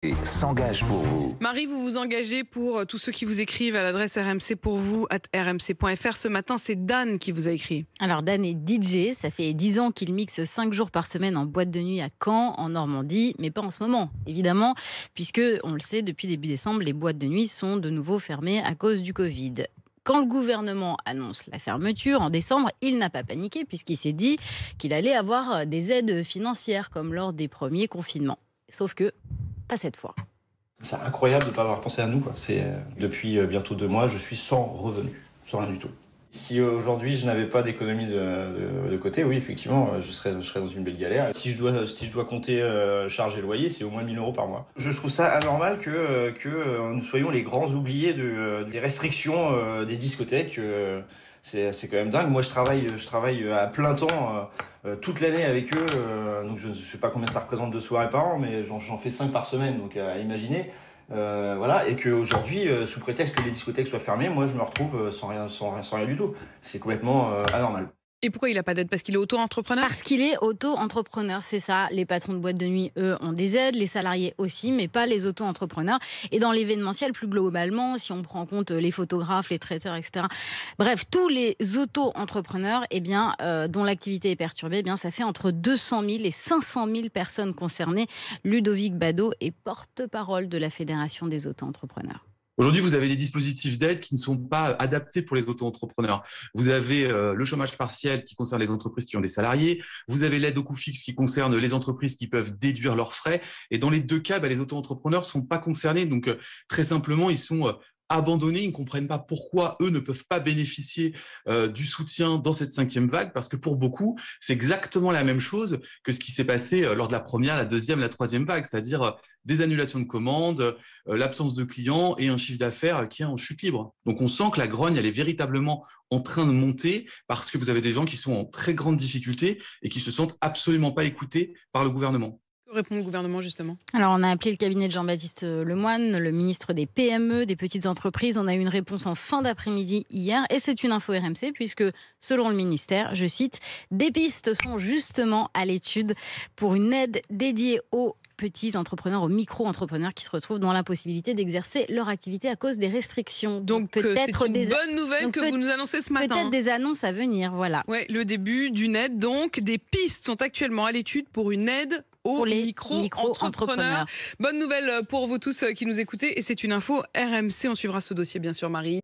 Et s'engage pour vous. Marie, vous vous engagez pour tous ceux qui vous écrivent à l'adresse rmcpourvous@rmc.fr. Ce matin, c'est Dan qui vous a écrit. Alors Dan est DJ, ça fait 10 ans qu'il mixe 5 jours par semaine en boîte de nuit à Caen, en Normandie, mais pas en ce moment, évidemment, puisque, on le sait, depuis début décembre, les boîtes de nuit sont de nouveau fermées à cause du Covid. Quand le gouvernement annonce la fermeture en décembre, il n'a pas paniqué puisqu'il s'est dit qu'il allait avoir des aides financières comme lors des premiers confinements. Sauf que, pas cette fois. C'est incroyable de ne pas avoir pensé à nous, quoi. Depuis bientôt 2 mois, je suis sans revenu, sans rien du tout. Si aujourd'hui je n'avais pas d'économie de côté, oui, effectivement, je serais dans une belle galère. Si je dois compter charger le loyer, c'est au moins 1 000 € par mois. Je trouve ça anormal que nous soyons les grands oubliés des restrictions des discothèques. C'est quand même dingue. Moi, je travaille à plein temps toute l'année avec eux. Donc, je ne sais pas combien ça représente de soirées par an, mais j'en fais 5 par semaine, donc à imaginer. Voilà, et qu'aujourd'hui, sous prétexte que les discothèques soient fermées, moi, je me retrouve sans rien du tout. C'est complètement anormal. Et pourquoi il n'a pas d'aide? Parce qu'il est auto-entrepreneur? Parce qu'il est auto-entrepreneur, c'est ça. Les patrons de boîtes de nuit, eux, ont des aides, les salariés aussi, mais pas les auto-entrepreneurs. Et dans l'événementiel, plus globalement, si on prend en compte les photographes, les traiteurs, etc. Bref, tous les auto-entrepreneurs, dont l'activité est perturbée, ça fait entre 200 000 et 500 000 personnes concernées. Ludovic Badaud est porte-parole de la Fédération des auto-entrepreneurs. Aujourd'hui, vous avez des dispositifs d'aide qui ne sont pas adaptés pour les auto-entrepreneurs. Vous avez le chômage partiel qui concerne les entreprises qui ont des salariés. Vous avez l'aide au coût fixe qui concerne les entreprises qui peuvent déduire leurs frais. Et dans les deux cas, les auto-entrepreneurs ne sont pas concernés. Donc, très simplement, ils sont abandonnés, ils ne comprennent pas pourquoi eux ne peuvent pas bénéficier du soutien dans cette 5e vague, parce que pour beaucoup, c'est exactement la même chose que ce qui s'est passé lors de la première, la deuxième, la 3e vague, c'est-à-dire des annulations de commandes, l'absence de clients et un chiffre d'affaires qui est en chute libre. Donc on sent que la grogne, elle est véritablement en train de monter parce que vous avez des gens qui sont en très grande difficulté et qui se sentent absolument pas écoutés par le gouvernement. Que répond le gouvernement, justement? Alors, on a appelé le cabinet de Jean-Baptiste Lemoyne, le ministre des PME, des petites entreprises. On a eu une réponse en fin d'après-midi hier. Et c'est une info RMC, puisque, selon le ministère, je cite, des pistes sont justement à l'étude pour une aide dédiée aux petits entrepreneurs, aux micro-entrepreneurs qui se retrouvent dans l'impossibilité d'exercer leur activité à cause des restrictions. Donc peut-être c'est une bonne nouvelle que vous nous annoncez ce matin. Peut-être des annonces à venir, voilà. Ouais, le début d'une aide. Donc, des pistes sont actuellement à l'étude pour une aide aux micro-entrepreneurs. Bonne nouvelle pour vous tous qui nous écoutez. Et c'est une info RMC. On suivra ce dossier, bien sûr, Marie.